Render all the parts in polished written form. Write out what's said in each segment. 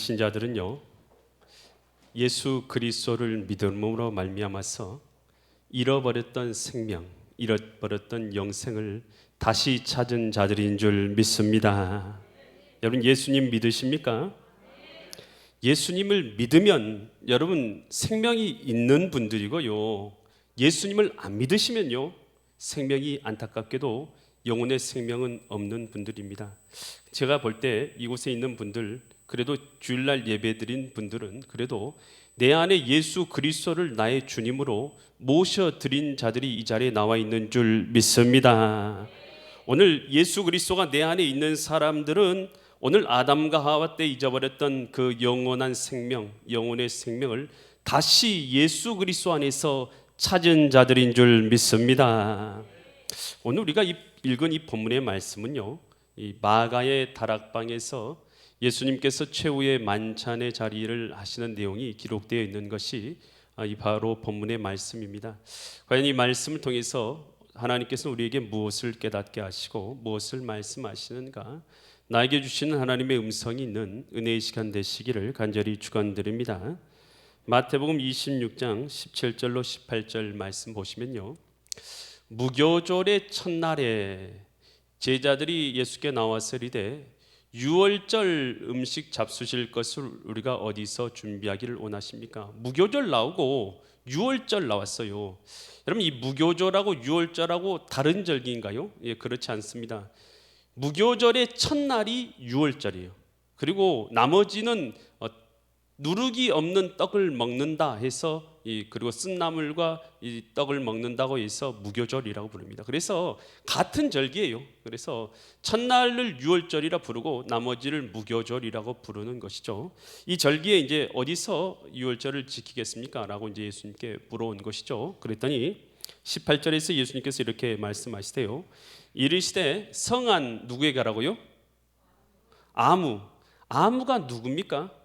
불신자들은요, 예수 그리스도를 믿음으로 말미암아서 잃어버렸던 생명, 잃어버렸던 영생을 다시 찾은 자들인 줄 믿습니다. 여러분, 예수님 믿으십니까? 예수님을 믿으면 여러분 생명이 있는 분들이고요, 예수님을 안 믿으시면요, 생명이 안타깝게도 영혼의 생명은 없는 분들입니다. 제가 볼 때 이곳에 있는 분들, 그래도 주일날 예배드린 분들은 그래도 내 안에 예수 그리스도를 나의 주님으로 모셔드린 자들이 이 자리에 나와 있는 줄 믿습니다. 오늘 예수 그리스도가 내 안에 있는 사람들은 오늘 아담과 하와 때 잊어버렸던 그 영원한 생명, 영혼의 생명을 다시 예수 그리스도 안에서 찾은 자들인 줄 믿습니다. 오늘 우리가 읽은 이 본문의 말씀은요, 이 마가의 다락방에서 예수님께서 최후의 만찬의 자리를 하시는 내용이 기록되어 있는 것이 이 바로 본문의 말씀입니다. 과연 이 말씀을 통해서 하나님께서 우리에게 무엇을 깨닫게 하시고 무엇을 말씀하시는가, 나에게 주시는 하나님의 음성이 있는 은혜의 시간 되시기를 간절히 축원드립니다. 마태복음 26장 17절로 18절 말씀 보시면요, 무교절의 첫날에 제자들이 예수께 나와서 이르되 유월절 음식 잡수실 것을 우리가 어디서 준비하기를 원하십니까? 무교절 나오고 유월절 나왔어요. 여러분, 이 무교절하고 유월절하고 다른 절기인가요? 예, 그렇지 않습니다. 무교절의 첫날이 유월절이에요. 그리고 나머지는 누룩이 없는 떡을 먹는다 해서 그리고 쓴나물과 이 떡을 먹는다고 해서 무교절이라고 부릅니다. 그래서 같은 절기예요. 그래서 첫날을 유월절이라 부르고 나머지를 무교절이라고 부르는 것이죠. 이 절기에 이제 어디서 유월절을 지키겠습니까? 라고 이제 예수님께 물어온 것이죠. 그랬더니 18절에서 예수님께서 이렇게 말씀하시대요. 이르시되 성한 누구에게 가라고요? 아무가 누굽니까?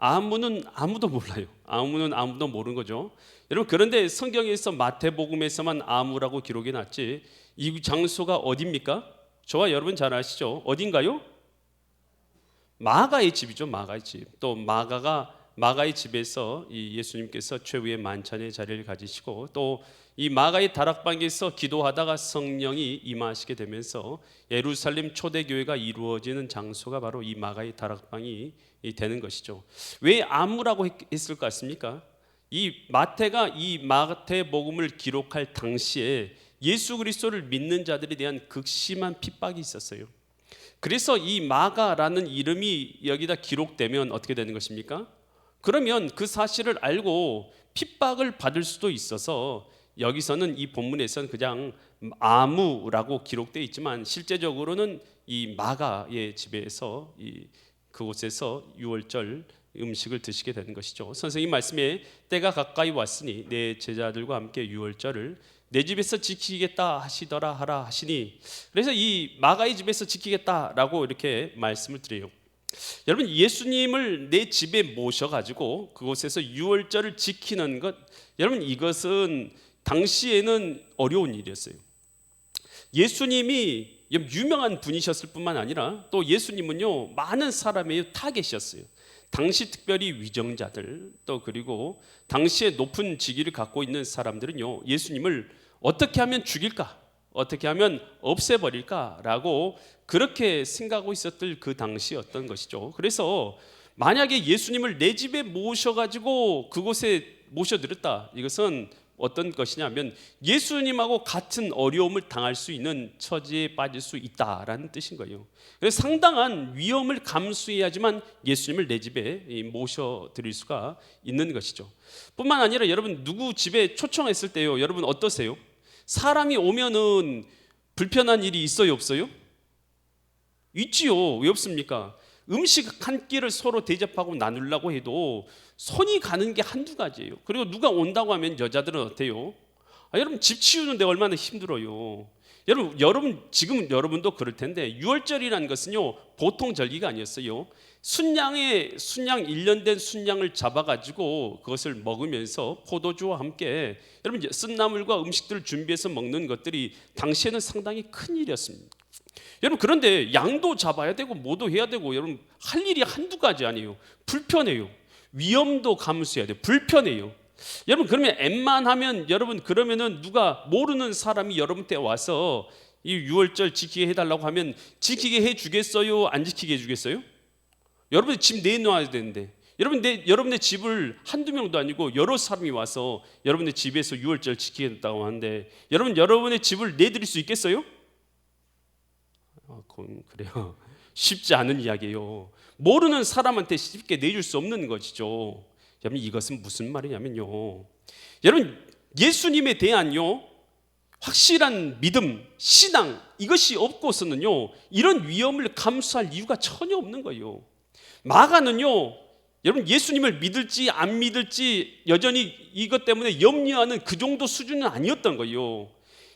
아무는 아무도 몰라요. 아무는 아무도 모르는 거죠. 여러분, 그런데 성경에서 마태복음에서만 아무라고 기록이 났지 이 장소가 어디입니까? 저와 여러분 잘 아시죠? 어딘가요? 마가의 집이죠. 마가의 집. 또 마가의 집에서 이 예수님께서 최후의 만찬의 자리를 가지시고 또 이 마가의 다락방에서 기도하다가 성령이 임하시게 되면서 예루살렘 초대교회가 이루어지는 장소가 바로 이 마가의 다락방이 되는 것이죠. 왜 아무라고 했을 것 같습니까? 이 마태가 이 마태복음을 기록할 당시에 예수 그리스도를 믿는 자들에 대한 극심한 핍박이 있었어요. 그래서 이 마가라는 이름이 여기다 기록되면 어떻게 되는 것입니까? 그러면 그 사실을 알고 핍박을 받을 수도 있어서 여기서는 이 본문에서는 그냥 아무라고 기록되어 있지만 실제적으로는 이 마가의 집에서 그곳에서 유월절 음식을 드시게 되는 것이죠. 선생님 말씀에 때가 가까이 왔으니 내 제자들과 함께 유월절을 내 집에서 지키겠다 하시더라 하라 하시니, 그래서 이 마가의 집에서 지키겠다라고 이렇게 말씀을 드려요. 여러분, 예수님을 내 집에 모셔가지고 그곳에서 유월절을 지키는 것, 여러분 이것은 당시에는 어려운 일이었어요. 예수님이 유명한 분이셨을 뿐만 아니라 또 예수님은요 많은 사람의 타겟이었어요. 당시 특별히 위정자들, 또 그리고 당시에 높은 직위를 갖고 있는 사람들은요 예수님을 어떻게 하면 죽일까, 어떻게 하면 없애버릴까라고 그렇게 생각하고 있었던 그 당시였던 것이죠. 그래서 만약에 예수님을 내 집에 모셔가지고 그곳에 모셔드렸다, 이것은 어떤 것이냐면 예수님하고 같은 어려움을 당할 수 있는 처지에 빠질 수 있다라는 뜻인 거예요. 그래서 상당한 위험을 감수해야지만 예수님을 내 집에 모셔드릴 수가 있는 것이죠. 뿐만 아니라 여러분, 누구 집에 초청했을 때요, 여러분 어떠세요? 사람이 오면은 불편한 일이 있어요, 없어요? 있지요. 왜 없습니까? 음식 한 끼를 서로 대접하고 나누려고 해도 손이 가는 게 한두 가지예요. 그리고 누가 온다고 하면 여자들은 어때요? 여러분, 집 치우는데 얼마나 힘들어요. 여러분 지금 여러분도 그럴 텐데 유월절이라는 것은요 보통 절기가 아니었어요. 순양 1년 된 순양을 잡아가지고 그것을 먹으면서 포도주와 함께 여러분 쓴나물과 음식들을 준비해서 먹는 것들이 당시에는 상당히 큰 일이었습니다. 여러분, 그런데 양도 잡아야 되고 뭐도 해야 되고, 여러분 할 일이 한두 가지 아니에요. 불편해요. 위험도 감수해야 돼요. 불편해요. 여러분, 그러면 웬만하면 여러분, 그러면은 누가 모르는 사람이 여러분한테 와서 이 유월절 지키게 해달라고 하면 지키게 해주겠어요? 안 지키게 해주겠어요? 여러분의 집 내놔야 되는데, 여러분의 집을 한두 명도 아니고 여러 사람이 와서 여러분의 집에서 유월절 지키겠다고 하는데, 여러분의 집을 내드릴 수 있겠어요? 그래요. 쉽지 않은 이야기예요. 모르는 사람한테 쉽게 내줄 수 없는 것이죠. 여러분, 이것은 무슨 말이냐면요, 여러분, 예수님에 대한요 확실한 믿음, 신앙, 이것이 없고서는요 이런 위험을 감수할 이유가 전혀 없는 거예요. 마가는요, 여러분, 예수님을 믿을지 안 믿을지 여전히 이것 때문에 염려하는 그 정도 수준은 아니었던 거예요.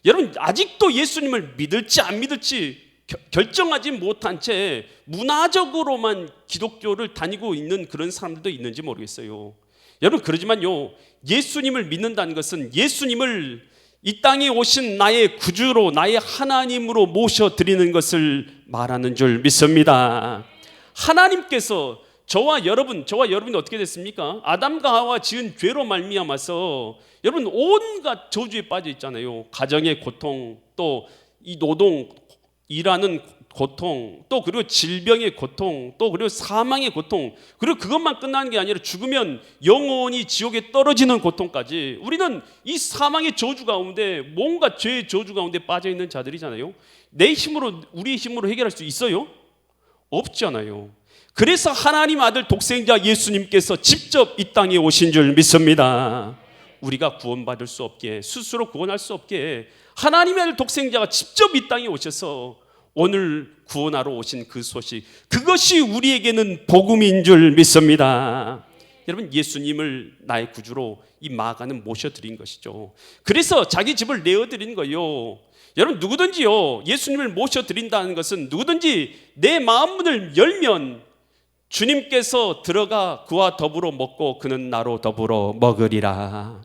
여러분, 아직도 예수님을 믿을지 안 믿을지 결정하지 못한 채 문화적으로만 기독교를 다니고 있는 그런 사람들도 있는지 모르겠어요. 여러분, 그러지만요, 예수님을 믿는다는 것은 예수님을 이 땅에 오신 나의 구주로, 나의 하나님으로 모셔드리는 것을 말하는 줄 믿습니다. 하나님께서 저와 여러분이 어떻게 됐습니까? 아담과 하와 지은 죄로 말미암아서 여러분 온갖 저주에 빠져 있잖아요. 가정의 고통, 또 이 노동, 일하는 고통, 또 그리고 질병의 고통, 또 그리고 사망의 고통, 그리고 그것만 끝나는 게 아니라 죽으면 영원히 지옥에 떨어지는 고통까지, 우리는 이 사망의 저주 가운데, 뭔가 죄의 저주 가운데 빠져 있는 자들이잖아요. 내 힘으로, 우리의 힘으로 해결할 수 있어요? 없잖아요. 그래서 하나님 아들 독생자 예수님께서 직접 이 땅에 오신 줄 믿습니다. 우리가 구원받을 수 없게, 스스로 구원할 수 없게 하나님의 아들 독생자가 직접 이 땅에 오셔서 오늘 구원하러 오신 그 소식, 그것이 우리에게는 복음인 줄 믿습니다. 여러분, 예수님을 나의 구주로 이 마가는 모셔드린 것이죠. 그래서 자기 집을 내어드린 거예요. 여러분, 누구든지요, 예수님을 모셔드린다는 것은 누구든지 내 마음 문을 열면 주님께서 들어가 그와 더불어 먹고 그는 나로 더불어 먹으리라.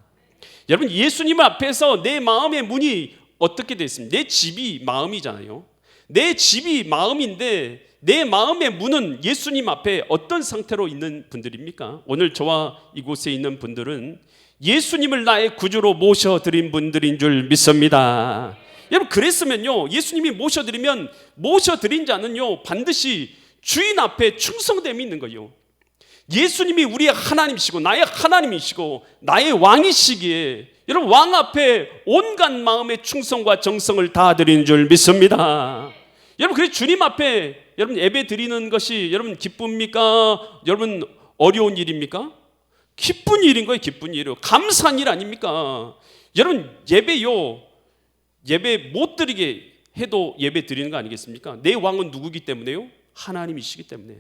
여러분, 예수님 앞에서 내 마음의 문이 어떻게 되어 있습니까? 내 집이 마음이잖아요. 내 집이 마음인데 내 마음의 문은 예수님 앞에 어떤 상태로 있는 분들입니까? 오늘 저와 이곳에 있는 분들은 예수님을 나의 구주로 모셔드린 분들인 줄 믿습니다. 여러분, 그랬으면요, 예수님이 모셔드린 자는요 반드시 주인 앞에 충성됨이 있는 거예요. 예수님이 우리의 하나님이시고 나의 하나님이시고 나의 왕이시기에 여러분, 왕 앞에 온갖 마음의 충성과 정성을 다드리는 줄 믿습니다. 여러분, 그래서 주님 앞에 여러분 예배 드리는 것이 여러분 기쁩니까? 여러분 어려운 일입니까? 기쁜 일인 거예요. 기쁜 일이요. 감사한 일 아닙니까? 여러분, 예배 못 드리게 해도 예배 드리는 거 아니겠습니까? 내 왕은 누구기 때문에요? 하나님이시기 때문에.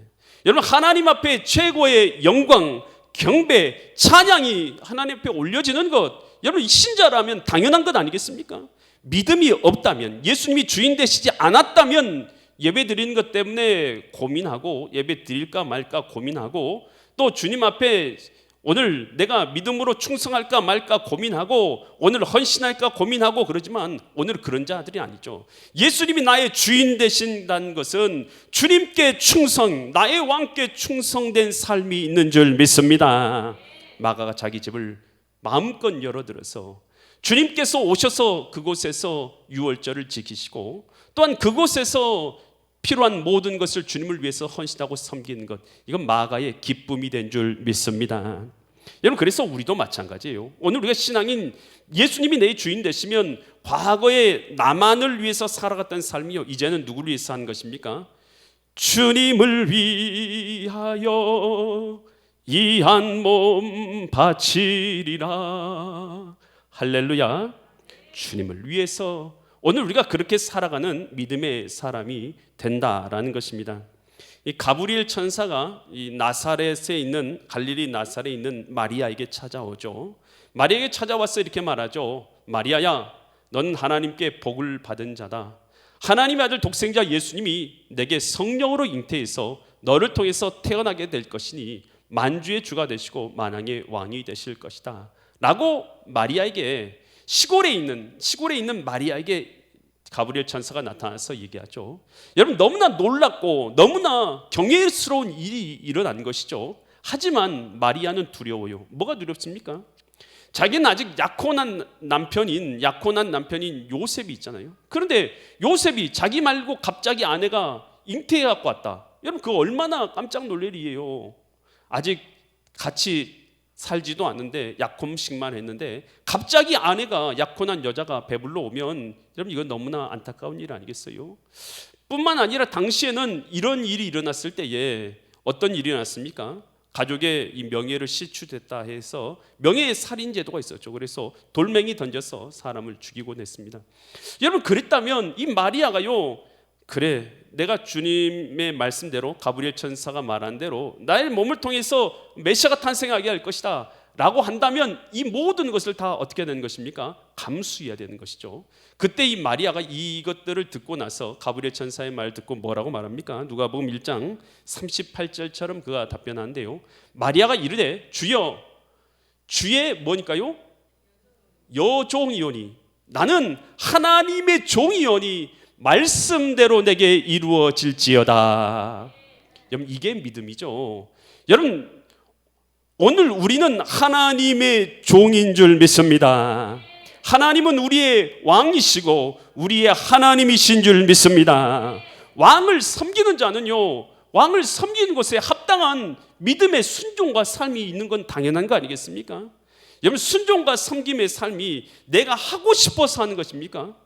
여러분, 하나님 앞에 최고의 영광, 경배, 찬양이 하나님 앞에 올려지는 것, 여러분 신자라면 당연한 것 아니겠습니까? 믿음이 없다면, 예수님이 주인 되시지 않았다면 예배 드리는 것 때문에 고민하고, 예배 드릴까 말까 고민하고, 또 주님 앞에 오늘 내가 믿음으로 충성할까 말까 고민하고, 오늘 헌신할까 고민하고 그러지만 오늘 그런 자들이 아니죠. 예수님이 나의 주인 되신다는 것은 주님께 충성, 나의 왕께 충성된 삶이 있는 줄 믿습니다. 마가가 자기 집을 마음껏 열어들어서 주님께서 오셔서 그곳에서 유월절을 지키시고, 또한 그곳에서 필요한 모든 것을 주님을 위해서 헌신하고 섬기는 것, 이건 마가의 기쁨이 된 줄 믿습니다. 여러분, 그래서 우리도 마찬가지예요. 오늘 우리가 신앙인 예수님이 내 주인 되시면 과거에 나만을 위해서 살아갔던 삶이요, 이제는 누구를 위해서 하는 것입니까? 주님을 위하여 이 한 몸 바치리라. 할렐루야. 주님을 위해서 오늘 우리가 그렇게 살아가는 믿음의 사람이 된다라는 것입니다. 이 가브리엘 천사가 이 나사렛에 있는, 갈릴리 나사렛에 있는 마리아에게 찾아오죠. 마리아에게 찾아와서 이렇게 말하죠. 마리아야, 넌 하나님께 복을 받은 자다. 하나님의 아들 독생자 예수님이 내게 성령으로 잉태해서 너를 통해서 태어나게 될 것이니 만주의 주가 되시고 만왕의 왕이 되실 것이다 라고 마리아에게, 시골에 있는 마리아에게 가브리엘 천사가 나타나서 얘기하죠. 여러분, 너무나 놀랍고 너무나 경외스러운 일이 일어난 것이죠. 하지만 마리아는 두려워요. 뭐가 두렵습니까? 자기는 아직 약혼한 남편인 요셉이 있잖아요. 그런데 요셉이 자기 말고 갑자기 아내가 잉태해 갖고 왔다. 여러분, 그거 얼마나 깜짝 놀랄 일이에요. 아직 같이 살지도 않는데 약혼식만 했는데 갑자기 아내가, 약혼한 여자가 배불러 오면 여러분, 이건 너무나 안타까운 일 아니겠어요? 뿐만 아니라 당시에는 이런 일이 일어났을 때에 어떤 일이 일어났습니까? 가족의 이 명예를 실추됐다 해서 명예 살인 제도가 있었죠. 그래서 돌멩이 던져서 사람을 죽이곤 했습니다. 여러분, 그랬다면 이 마리아가요, 그래, 내가 주님의 말씀대로, 가브리엘 천사가 말한 대로 나의 몸을 통해서 메시아가 탄생하게 할 것이다 라고 한다면 이 모든 것을 다 어떻게 되는 것입니까? 감수해야 되는 것이죠. 그때 이 마리아가 이것들을 듣고 나서 가브리엘 천사의 말 듣고 뭐라고 말합니까? 누가복음 1장 38절처럼 그가 답변하는데요, 마리아가 이르되 주여, 주의 뭐니까요? 여종이오니, 나는 하나님의 종이오니 말씀대로 내게 이루어질지어다. 여러분, 이게 믿음이죠. 여러분, 오늘 우리는 하나님의 종인 줄 믿습니다. 하나님은 우리의 왕이시고 우리의 하나님이신 줄 믿습니다. 왕을 섬기는 자는요, 왕을 섬기는 것에 합당한 믿음의 순종과 삶이 있는 건 당연한 거 아니겠습니까? 여러분, 순종과 섬김의 삶이 내가 하고 싶어서 하는 것입니까?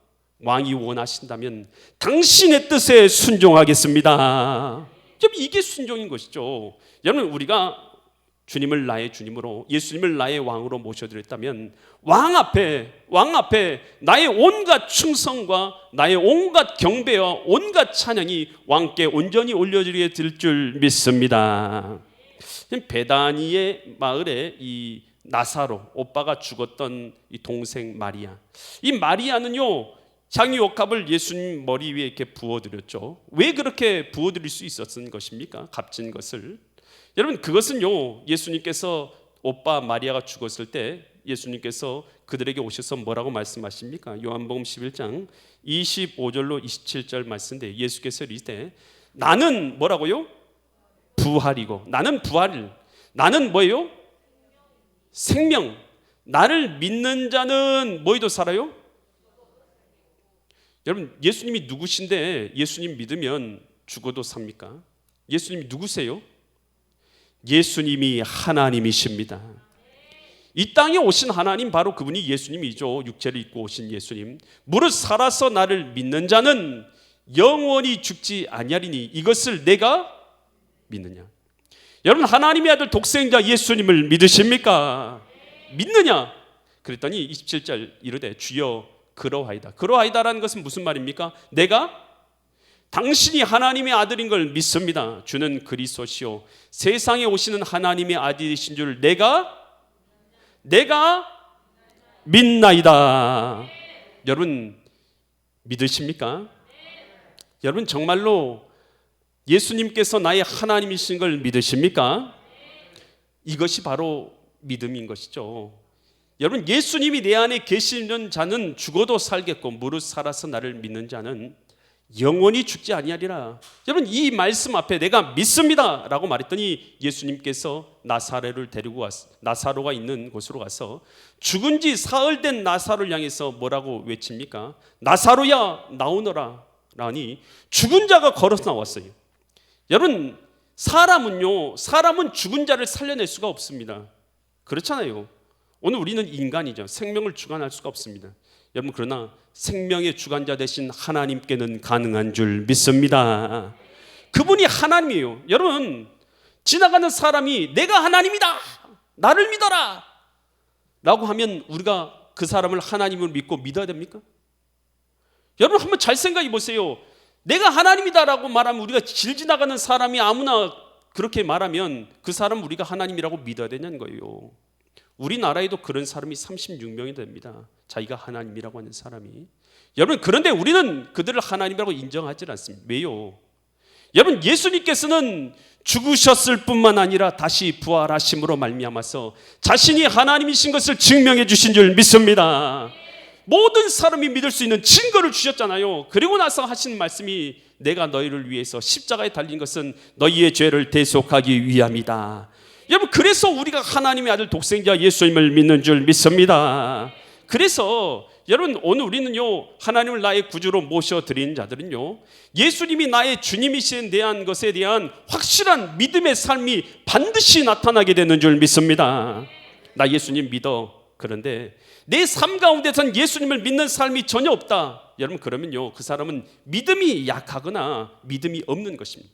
왕이 원하신다면 당신의 뜻에 순종하겠습니다. 여러분, 이게 순종인 것이죠. 여러분, 우리가 주님을 나의 주님으로, 예수님을 나의 왕으로 모셔드렸다면 왕 앞에 나의 온갖 충성과 나의 온갖 경배와 온갖 찬양이 왕께 온전히 올려드리게 될 줄 믿습니다. 베다니의 마을에 이 나사로, 오빠가 죽었던 이 동생 마리아, 이 마리아는요, 장유옥합을 예수님 머리 위에 이렇게 부어드렸죠. 왜 그렇게 부어드릴 수 있었던 것입니까? 값진 것을. 여러분, 그것은요, 예수님께서 오빠 마리아가 죽었을 때 예수님께서 그들에게 오셔서 뭐라고 말씀하십니까? 요한복음 11장 25절로 27절 말씀인데 예수께서 이르시되 나는 뭐라고요? 부활이고, 나는 뭐예요? 생명. 나를 믿는 자는 뭐이도 살아요? 여러분, 예수님이 누구신데 예수님 믿으면 죽어도 삽니까? 예수님이 누구세요? 예수님이 하나님이십니다. 이 땅에 오신 하나님, 바로 그분이 예수님이죠. 육체를 입고 오신 예수님. 무릇 살아서 나를 믿는 자는 영원히 죽지 아니하리니 이것을 내가 믿느냐? 여러분, 하나님의 아들 독생자 예수님을 믿으십니까? 믿느냐? 그랬더니 27절 이르되 주여 그러하이다라는 것은 무슨 말입니까? 내가 당신이 하나님의 아들인 걸 믿습니다. 주는 그리스도시요 세상에 오시는 하나님의 아들이신 줄 내가 믿나이다. 여러분, 믿으십니까? 여러분, 정말로 예수님께서 나의 하나님이신 걸 믿으십니까? 이것이 바로 믿음인 것이죠. 여러분, 예수님이 내 안에 계시는 자는 죽어도 살겠고 무릇 살아서 나를 믿는 자는 영원히 죽지 아니하리라. 여러분, 이 말씀 앞에 내가 믿습니다 라고 말했더니 예수님께서 나사로를 데리고 왔어. 나사로가 있는 곳으로 가서 죽은 지 사흘 된 나사로를 향해서 뭐라고 외칩니까? 나사로야 나오너라 라니 죽은 자가 걸어서 나왔어요. 여러분, 사람은 죽은 자를 살려낼 수가 없습니다. 그렇잖아요. 오늘 우리는 인간이죠. 생명을 주관할 수가 없습니다. 여러분, 그러나 생명의 주관자 되신 하나님께는 가능한 줄 믿습니다. 그분이 하나님이에요. 여러분, 지나가는 사람이 내가 하나님이다, 나를 믿어라 라고 하면 우리가 그 사람을 하나님으로 믿고 믿어야 됩니까? 여러분, 한번 잘 생각해 보세요. 내가 하나님이다 라고 말하면, 우리가 길 지나가는 사람이 아무나 그렇게 말하면 그 사람 우리가 하나님이라고 믿어야 되냐는 거예요. 우리나라에도 그런 사람이 36명이 됩니다. 자기가 하나님이라고 하는 사람이. 여러분, 그런데 우리는 그들을 하나님이라고 인정하지 않습니다. 왜요? 여러분, 예수님께서는 죽으셨을 뿐만 아니라 다시 부활하심으로 말미암아서 자신이 하나님이신 것을 증명해 주신 줄 믿습니다. 모든 사람이 믿을 수 있는 증거를 주셨잖아요. 그리고 나서 하신 말씀이 내가 너희를 위해서 십자가에 달린 것은 너희의 죄를 대속하기 위함이다. 여러분, 그래서 우리가 하나님의 아들 독생자 예수님을 믿는 줄 믿습니다. 그래서 여러분, 오늘 우리는요, 하나님을 나의 구주로 모셔드린 자들은요, 예수님이 나의 주님이신 대한 것에 대한 확실한 믿음의 삶이 반드시 나타나게 되는 줄 믿습니다. 나 예수님 믿어. 그런데 내 삶 가운데선 예수님을 믿는 삶이 전혀 없다. 여러분, 그러면요, 그 사람은 믿음이 약하거나 믿음이 없는 것입니다.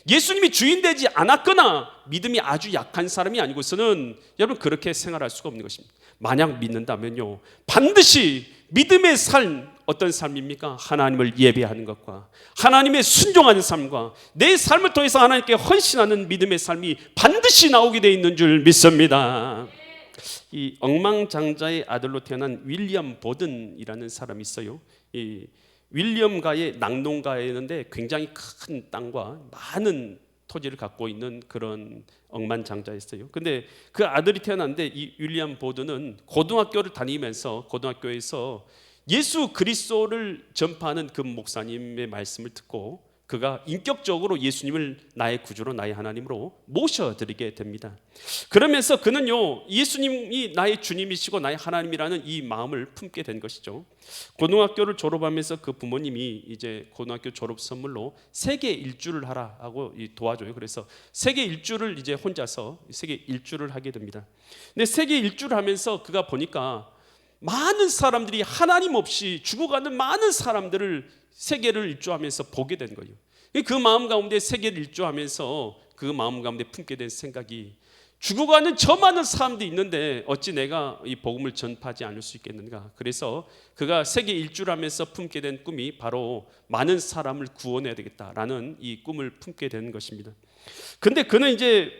예수님이 주인 되지 않았거나 믿음이 아주 약한 사람이 아니고서는 여러분, 그렇게 생활할 수가 없는 것입니다. 만약 믿는다면요, 반드시 믿음의 삶, 어떤 삶입니까? 하나님을 예배하는 것과 하나님의 순종하는 삶과 내 삶을 통해서 하나님께 헌신하는 믿음의 삶이 반드시 나오게 되어 있는 줄 믿습니다. 이 억만장자의 아들로 태어난 윌리엄 보든이라는 사람이 있어요. 이 윌리엄가의 낙농가였는데 굉장히 큰 땅과 많은 토지를 갖고 있는 그런 억만장자였어요. 근데 그 아들이 태어났는데 이 윌리엄 보든은 고등학교를 다니면서 고등학교에서 예수 그리스도를 전파하는 그 목사님의 말씀을 듣고 그가 인격적으로 예수님을 나의 구주로 나의 하나님으로 모셔드리게 됩니다. 그러면서 그는요, 예수님이 나의 주님이시고 나의 하나님이라는 이 마음을 품게 된 것이죠. 고등학교를 졸업하면서 그 부모님이 이제 고등학교 졸업 선물로 세계 일주를 하라 하고 도와줘요. 그래서 세계 일주를 이제 혼자서 세계 일주를 하게 됩니다. 근데 세계 일주를 하면서 그가 보니까 많은 사람들이 하나님 없이 죽어가는 많은 사람들을 세계를 일주하면서 보게 된 거예요. 그 마음 가운데 세계를 일주하면서 그 마음 가운데 품게 된 생각이, 죽어가는 저 많은 사람들이 있는데 어찌 내가 이 복음을 전파하지 않을 수 있겠는가. 그래서 그가 세계 일주를 하면서 품게 된 꿈이 바로 많은 사람을 구원해야 되겠다라는 이 꿈을 품게 된 것입니다. 근데 그는 이제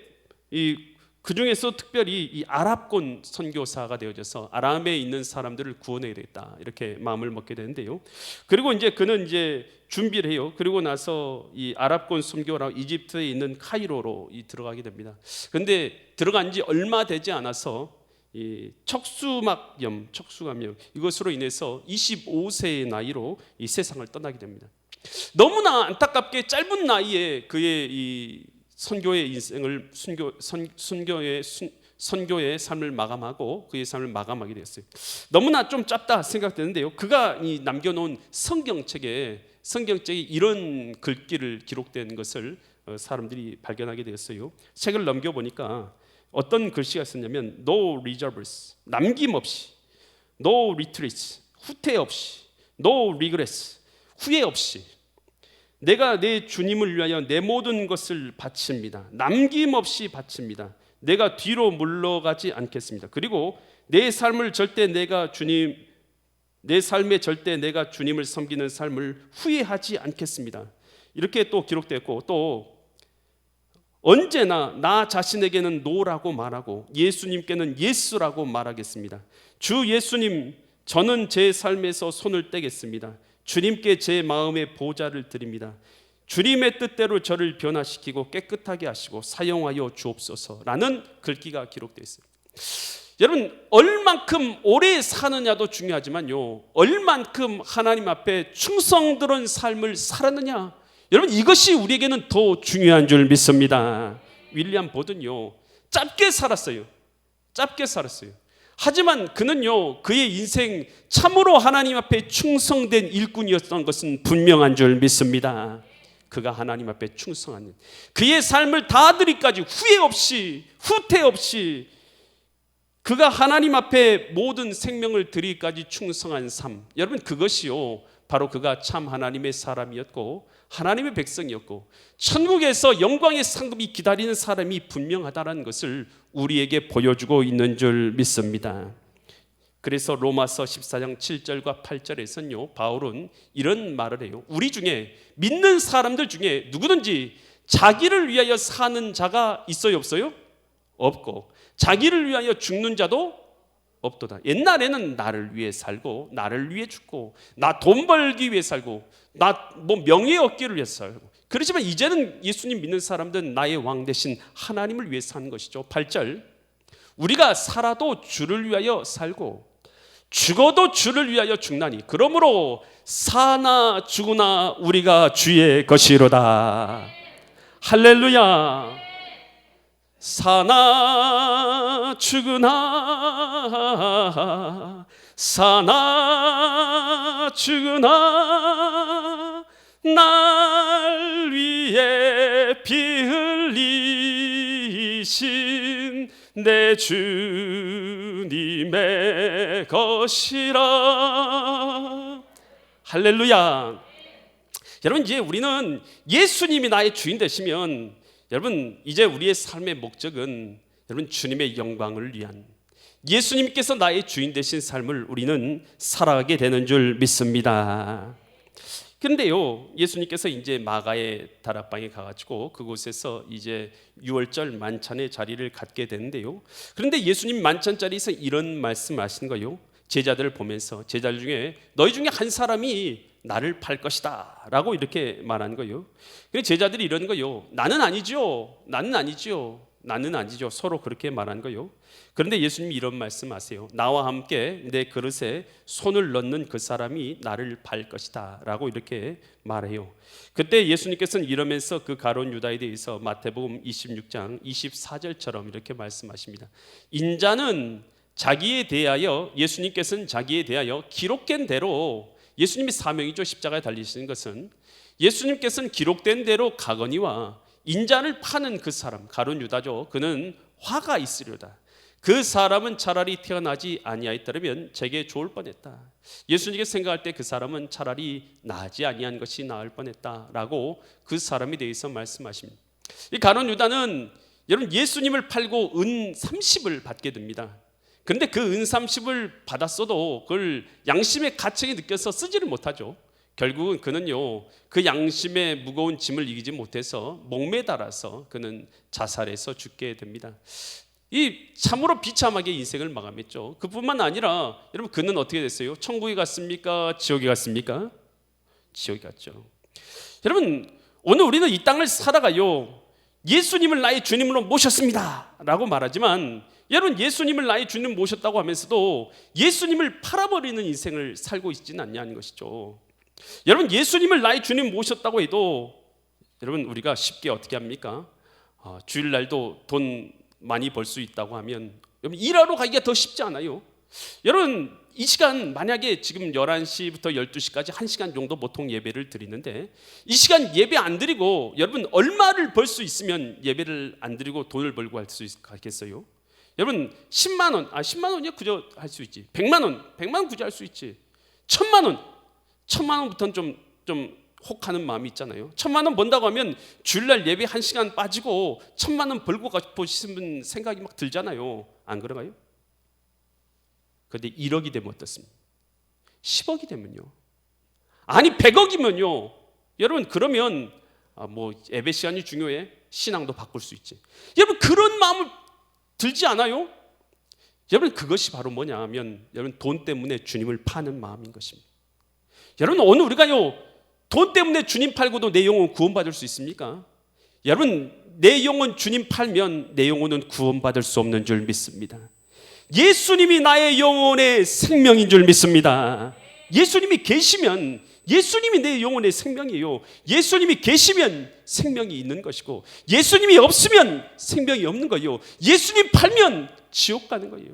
그 중에서 특별히 이 아랍권 선교사가 되어져서 아람에 있는 사람들을 구원해야 되겠다, 이렇게 마음을 먹게 되는데요. 그리고 이제 그는 이제 준비를 해요. 그리고 나서 이 아랍권 선교라고 이집트에 있는 카이로로 들어가게 됩니다. 근데 들어간 지 얼마 되지 않아서 이 척수막염, 척수감염, 이것으로 인해서 25세의 나이로 이 세상을 떠나게 됩니다. 너무나 안타깝게 짧은 나이에 그의 이 선교의 인생을 선교의 삶을 마감하고 그의 삶을 마감하게 되었어요. 너무나 좀 짧다 생각되는데요. 그가 남겨놓은 성경책에 이런 글귀를 기록된 것을 사람들이 발견하게 되었어요. 책을 넘겨보니까 어떤 글씨가 있었냐면 No reserves, 남김없이, No retreats, 후퇴 없이, No regrets, 후회 없이 내가 내 주님을 위하여 내 모든 것을 바칩니다. 남김없이 바칩니다. 내가 뒤로 물러가지 않겠습니다. 그리고 내 삶에 절대 내가 주님을 섬기는 삶을 후회하지 않겠습니다. 이렇게 또 기록됐고, 또 언제나 나 자신에게는 노라고 말하고 예수님께는 예스라고 말하겠습니다. 주 예수님, 저는 제 삶에서 손을 떼겠습니다. 주님께 제 마음의 보좌를 드립니다. 주님의 뜻대로 저를 변화시키고 깨끗하게 하시고 사용하여 주옵소서라는 글귀가 기록되어 있습니다. 여러분, 얼만큼 오래 사느냐도 중요하지만요, 얼만큼 하나님 앞에 충성스러운 삶을 살았느냐, 여러분, 이것이 우리에게는 더 중요한 줄 믿습니다. 윌리엄 보든요, 짧게 살았어요. 하지만 그는요, 그의 인생 참으로 하나님 앞에 충성된 일꾼이었던 것은 분명한 줄 믿습니다. 그가 하나님 앞에 충성한 그의 삶을 다 드리기까지 후회 없이, 후퇴 없이 그가 하나님 앞에 모든 생명을 드리기까지 충성한 삶, 여러분, 그것이요 바로 그가 참 하나님의 사람이었고 하나님의 백성이었고 천국에서 영광의 상급이 기다리는 사람이 분명하다는 것을 우리에게 보여주고 있는 줄 믿습니다. 그래서 로마서 14장 7절과 8절에서는요, 바울은 이런 말을 해요. 우리 중에, 믿는 사람들 중에 누구든지 자기를 위하여 사는 자가 있어요, 없어요? 없고 자기를 위하여 죽는 자도 없도다. 옛날에는 나를 위해 살고 나를 위해 죽고 나 돈 벌기 위해 살고 나 명예 얻기를 위해 살고, 그렇지만 이제는 예수님 믿는 사람들은 나의 왕 대신 하나님을 위해 사는 것이죠. 8절, 우리가 살아도 주를 위하여 살고 죽어도 주를 위하여 죽나니 그러므로 사나 죽으나 우리가 주의 것이로다. 할렐루야. 사나 죽으나 사나 죽으나 날 위해 피 흘리신 내 주님의 것이라. 할렐루야. 여러분, 이제 우리는 예수님이 나의 주인 되시면, 여러분, 이제 우리의 삶의 목적은 여러분 주님의 영광을 위한, 예수님께서 나의 주인 되신 삶을 우리는 살아가게 되는 줄 믿습니다. 그런데요, 예수님께서 이제 마가의 다락방에 가가지고 그곳에서 이제 유월절 만찬의 자리를 갖게 되는데요. 그런데 예수님 만찬 자리에서 이런 말씀하시는 거예요. 제자들을 보면서, 제자들 중에 너희 중에 한 사람이 나를 팔 것이다 라고 이렇게 말하는 거예요. 그래서 제자들이 이러는 거예요. 나는 아니죠. 나는 아니죠. 나는 아니죠. 서로 그렇게 말하는 거예요. 그런데 예수님이 이런 말씀하세요. 나와 함께 내 그릇에 손을 넣는 그 사람이 나를 팔 것이다 라고 이렇게 말해요. 그때 예수님께서는 이러면서 그 가룟 유다에 대해서 마태복음 26장 24절처럼 이렇게 말씀하십니다. 인자는 자기에 대하여, 예수님께서는 자기에 대하여 기록된 대로, 예수님이 사명이죠. 십자가에 달리시는 것은 예수님께서는 기록된 대로 가거니와 인자를 파는 그 사람, 가룟 유다죠. 그는 화가 있으려다. 그 사람은 차라리 태어나지 아니하였더라면 제게 좋을 뻔했다. 예수님께서 생각할 때 그 사람은 차라리 나지 아니한 것이 나을 뻔했다라고 그 사람에 대해서 말씀하십니다. 이 가룟 유다는 여러분 예수님을 팔고 은 30을 받게 됩니다. 그런데 그 은 30을 받았어도 그걸 양심의 가책이 느껴서 쓰지를 못하죠. 결국은 그는요, 그 양심의 무거운 짐을 이기지 못해서 목매달아서 그는 자살해서 죽게 됩니다. 이 참으로 비참하게 인생을 마감했죠. 그뿐만 아니라 여러분, 그는 어떻게 됐어요? 천국에 갔습니까? 지옥에 갔습니까? 지옥에 갔죠. 여러분, 오늘 우리는 이 땅을 살아가요, 예수님을 나의 주님으로 모셨습니다 라고 말하지만, 여러분, 예수님을 나의 주님 모셨다고 하면서도 예수님을 팔아버리는 인생을 살고 있지는 않냐는 것이죠. 여러분, 예수님을 나의 주님 모셨다고 해도 여러분, 우리가 쉽게 어떻게 합니까? 주일날도 돈 많이 벌 수 있다고 하면 여러분, 일하러 가기가 더 쉽지 않아요? 여러분, 이 시간 만약에 지금 11시부터 12시까지 1시간 정도 보통 예배를 드리는데, 이 시간 예배 안 드리고 여러분 얼마를 벌 수 있으면 예배를 안 드리고 돈을 벌고 할 수 있겠어요? 여러분, 10만 원, 10만 원이야 그저 할 수 있지. 100만 원, 100만 원 그저 할 수 있지. 1000만 원, 1000만 원부터는 좀 혹하는 마음이 있잖아요. 1000만 원 번다고 하면 주일날 예배 1시간 빠지고 1000만 원 벌고 가고 싶은 생각이 막 들잖아요. 안 그런가요? 그런데 1억이 되면 어떻습니까? 10억이 되면요, 아니 100억이면요, 여러분 그러면 뭐 예배 시간이 중요해? 신앙도 바꿀 수 있지. 여러분, 그런 마음을 들지 않아요? 여러분, 그것이 바로 뭐냐 하면 여러분, 돈 때문에 주님을 파는 마음인 것입니다. 여러분, 오늘 우리가요, 돈 때문에 주님 팔고도 내 영혼 구원받을 수 있습니까? 여러분, 내 영혼 주님 팔면 내 영혼은 구원받을 수 없는 줄 믿습니다. 예수님이 나의 영혼의 생명인 줄 믿습니다. 예수님이 계시면, 예수님이 내 영혼의 생명이에요. 예수님이 계시면 생명이 있는 것이고, 예수님이 없으면 생명이 없는 거예요. 예수님 팔면 지옥 가는 거예요.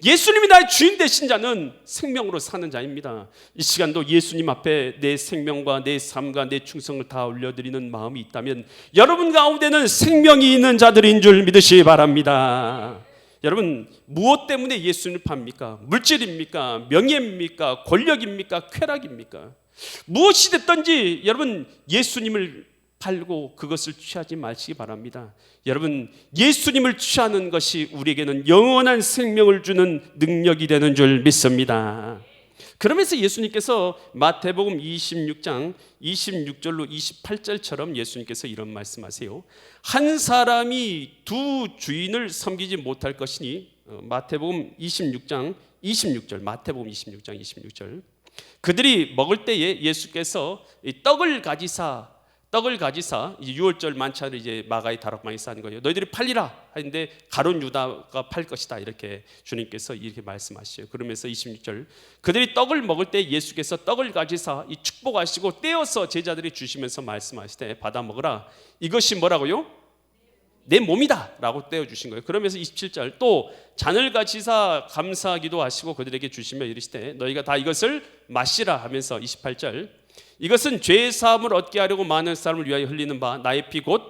예수님이 나의 주인 되신 자는 생명으로 사는 자입니다. 이 시간도 예수님 앞에 내 생명과 내 삶과 내 충성을 다 올려드리는 마음이 있다면 여러분 가운데는 생명이 있는 자들인 줄 믿으시기 바랍니다. 여러분, 무엇 때문에 예수님을 팝니까? 물질입니까? 명예입니까? 권력입니까? 쾌락입니까? 무엇이 됐든지 여러분, 예수님을 팔고 그것을 취하지 마시기 바랍니다. 여러분, 예수님을 취하는 것이 우리에게는 영원한 생명을 주는 능력이 되는 줄 믿습니다. 그러면서 예수님께서 마태복음 26장 26절로 28절처럼 예수님께서 이런 말씀하세요. 한 사람이 두 주인을 섬기지 못할 것이니, 마태복음 26장 26절, 마태복음 26장 26절. 그들이 먹을 때에 예수께서 떡을 가지사 떡을 가지사 이제 유월절 만찬을 이제 마가의 다락방에 쌓은 거예요. 너희들이 팔리라 하는데 가룟 유다가 팔 것이다 이렇게 주님께서 이렇게 말씀하시죠. 그러면서 26절 그들이 떡을 먹을 때 예수께서 떡을 가지사 이 축복하시고 떼어서 제자들이 주시면서 말씀하시되 받아 먹으라 이것이 뭐라고요? 내 몸이다 라고 떼어주신 거예요. 그러면서 27절 또 잔을 가지사 감사하기도 하시고 그들에게 주시며 이르시되 너희가 다 이것을 마시라 하면서 28절 이것은 죄의 사함을 얻게 하려고 많은 사람을 위하여 흘리는 바 나의 피 곧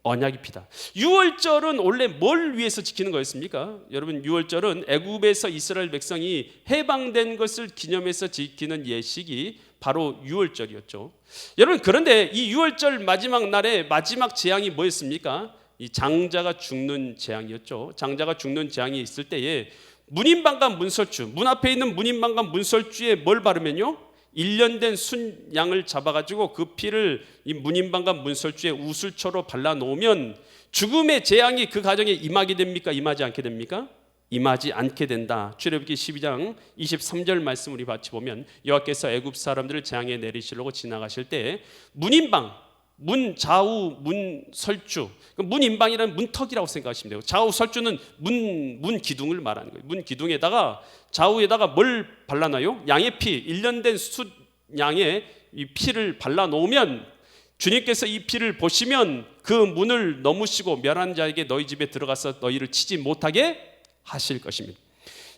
언약의 피다. 유월절은 원래 뭘 위해서 지키는 거였습니까? 여러분 유월절은 애굽에서 이스라엘 백성이 해방된 것을 기념해서 지키는 예식이 바로 유월절이었죠. 여러분 그런데 이 유월절 마지막 날에 마지막 재앙이 뭐였습니까? 이 장자가 죽는 재앙이었죠. 장자가 죽는 재앙이 있을 때에 문인방과 문설주, 문 앞에 있는 문인방과 문설주에 뭘 바르면요? 1년 된 순양을 잡아가지고 그 피를 이 문인방과 문설주에 우슬초로 발라놓으면 죽음의 재앙이 그 가정에 임하게 됩니까? 임하지 않게 됩니까? 임하지 않게 된다. 출애굽기 12장 23절 말씀 우리 같이 보면 여호와께서 애굽 사람들을 재앙에 내리시려고 지나가실 때 문인방, 문 좌우 문설주, 문인방이라는 문턱이라고 생각하시면 돼요. 좌우 설주는 문 기둥을 말하는 거예요. 문 기둥에다가 좌우에다가 뭘 발라놔요? 양의 피, 1년 된 숫양의 이 피를 발라놓으면 주님께서 이 피를 보시면 그 문을 넘으시고 멸한 자에게 너희 집에 들어가서 너희를 치지 못하게 하실 것입니다.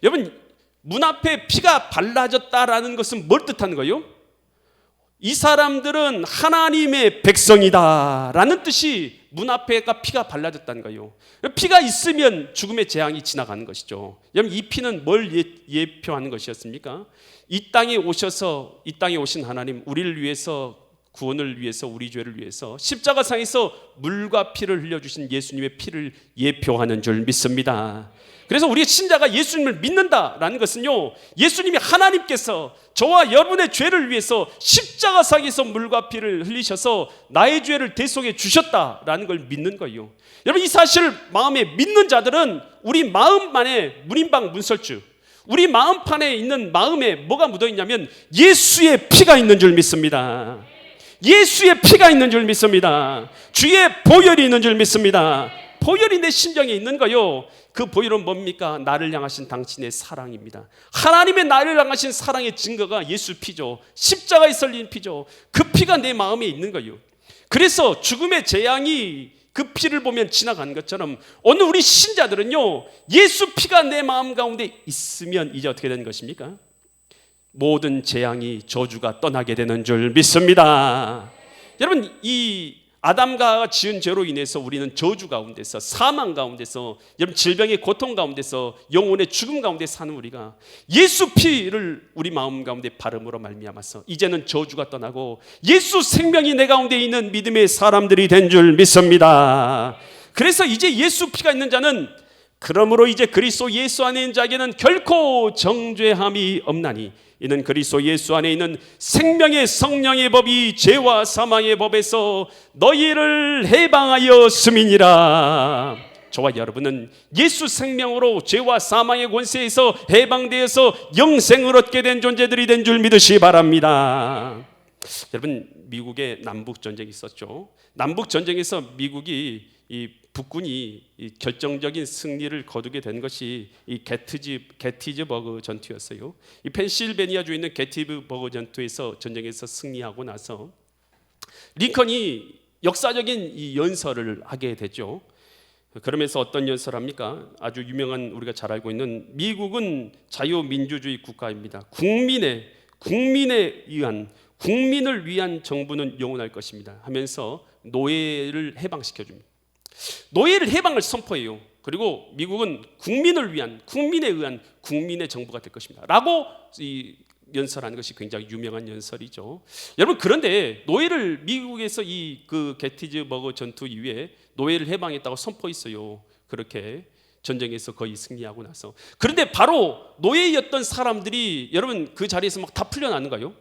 여러분 문 앞에 피가 발라졌다라는 것은 뭘 뜻하는 거예요? 이 사람들은 하나님의 백성이다라는 뜻이 문 앞에가 피가 발라졌다는 거예요. 피가 있으면 죽음의 재앙이 지나가는 것이죠. 여러분 이 피는 뭘 예표하는 것이었습니까? 이 땅에 오셔서 이 땅에 오신 하나님 우리를 위해서 구원을 위해서 우리 죄를 위해서 십자가상에서 물과 피를 흘려주신 예수님의 피를 예표하는 줄 믿습니다. 그래서 우리 신자가 예수님을 믿는다라는 것은요 예수님이 하나님께서 저와 여러분의 죄를 위해서 십자가상에서 물과 피를 흘리셔서 나의 죄를 대속해 주셨다라는 걸 믿는 거예요. 여러분 이 사실을 마음에 믿는 자들은 우리 마음만에 문인방 문설주 우리 마음판에 있는 마음에 뭐가 묻어있냐면 예수의 피가 있는 줄 믿습니다. 예수의 피가 있는 줄 믿습니다. 주의 보혈이 있는 줄 믿습니다. 보혈이 내 심정에 있는 거요. 그 보혈은 뭡니까? 나를 향하신 당신의 사랑입니다. 하나님의 나를 향하신 사랑의 증거가 예수 피죠. 십자가에 썰린 피죠. 그 피가 내 마음에 있는 거예요. 그래서 죽음의 재앙이 그 피를 보면 지나가는 것처럼 오늘 우리 신자들은요 예수 피가 내 마음 가운데 있으면 이제 어떻게 되는 것입니까? 모든 재앙이 저주가 떠나게 되는 줄 믿습니다. 여러분 이 아담과 지은 죄로 인해서 우리는 저주 가운데서 사망 가운데서 여러분 질병의 고통 가운데서 영혼의 죽음 가운데 사는 우리가 예수 피를 우리 마음 가운데 바름으로 말미암아서 이제는 저주가 떠나고 예수 생명이 내 가운데 있는 믿음의 사람들이 된 줄 믿습니다. 그래서 이제 예수 피가 있는 자는 그러므로 이제 그리스도 예수 안에 있는 자에게는 결코 정죄함이 없나니 이는 그리스도 예수 안에 있는 생명의 성령의 법이 죄와 사망의 법에서 너희를 해방하였음이니라. 저와 여러분은 예수 생명으로 죄와 사망의 권세에서 해방되어서 영생을 얻게 된 존재들이 된 줄 믿으시기 바랍니다. 여러분 미국에 남북전쟁이 있었죠. 남북전쟁에서 미국이 이 북군이 이 결정적인 승리를 거두게 된 것이 이 게티즈버그 전투였어요. 이 펜실베니아주에 있는 게티즈버그 전투에서 전쟁에서 승리하고 나서 링컨이 역사적인 이 연설을 하게 되죠. 그러면서 어떤 연설합니까? 아주 유명한 우리가 잘 알고 있는 미국은 자유민주주의 국가입니다. 국민을 위한 정부는 영원할 것입니다 하면서 노예를 해방시켜 줍니다. 노예를 해방을 선포해요. 그리고 미국은 국민을 위한 국민에 의한 국민의 정부가 될 것입니다 라고 이 연설하는 것이 굉장히 유명한 연설이죠. 여러분 그런데 노예를 미국에서 이 그 게티즈버그 전투 이후에 노예를 해방했다고 선포했어요. 그렇게 전쟁에서 거의 승리하고 나서. 그런데 바로 노예였던 사람들이 여러분 그 자리에서 막 다 풀려나는가요?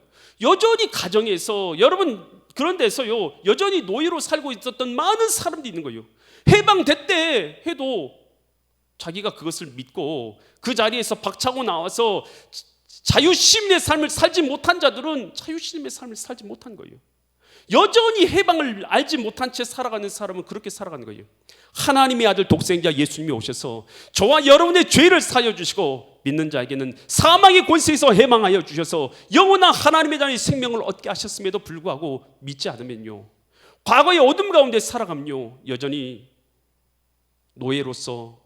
여전히 가정에서 여러분 그런 데서요 여전히 노예로 살고 있었던 많은 사람들이 있는 거예요. 해방됐대 해도 자기가 그것을 믿고 그 자리에서 박차고 나와서 자유시민의 삶을 살지 못한 자들은 자유시민의 삶을 살지 못한 거예요. 여전히 해방을 알지 못한 채 살아가는 사람은 그렇게 살아가는 거예요. 하나님의 아들 독생자 예수님이 오셔서 저와 여러분의 죄를 사여 주시고 믿는 자에게는 사망의 권세에서 해방하여 주셔서 영원한 하나님의 자녀의 생명을 얻게 하셨음에도 불구하고 믿지 않으면요, 과거의 어둠 가운데 살아가면요, 여전히 노예로서,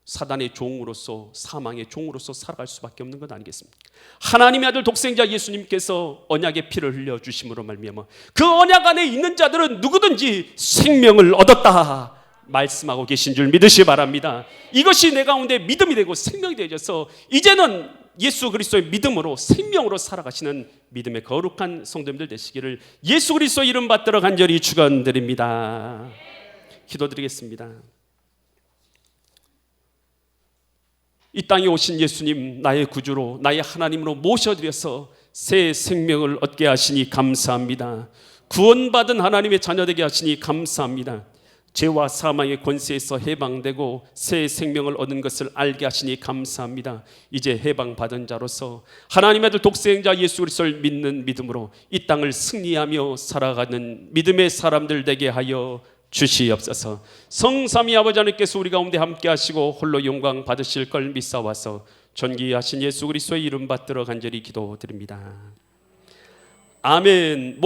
사단의 종으로서, 사망의 종으로서 살아갈 수밖에 없는 것 아니겠습니까? 하나님의 아들 독생자 예수님께서 언약의 피를 흘려 주심으로 말미암아 그 언약 안에 있는 자들은 누구든지 생명을 얻었다 말씀하고 계신 줄 믿으시기 바랍니다. 이것이 내 가운데 믿음이 되고 생명이 되어져서 이제는 예수 그리스도의 믿음으로 생명으로 살아가시는 믿음의 거룩한 성도님들 되시기를 예수 그리스도의 이름 받들어 간절히 축원드립니다. 기도드리겠습니다. 이 땅에 오신 예수님, 나의 구주로, 나의 하나님으로 모셔드려서 새 생명을 얻게 하시니 감사합니다. 구원받은 하나님의 자녀되게 하시니 감사합니다. 죄와 사망의 권세에서 해방되고 새 생명을 얻은 것을 알게 하시니 감사합니다. 이제 해방받은 자로서 하나님의 아들 독생자 예수 그리스도를 믿는 믿음으로 이 땅을 승리하며 살아가는 믿음의 사람들 되게 하여 주시옵소서. 성삼위 아버지 하나님께서 우리 가운데 함께 하시고 홀로 영광 받으실 걸 믿사와서 존귀하신 예수 그리스도의 이름 받들어 간절히 기도드립니다. 아멘.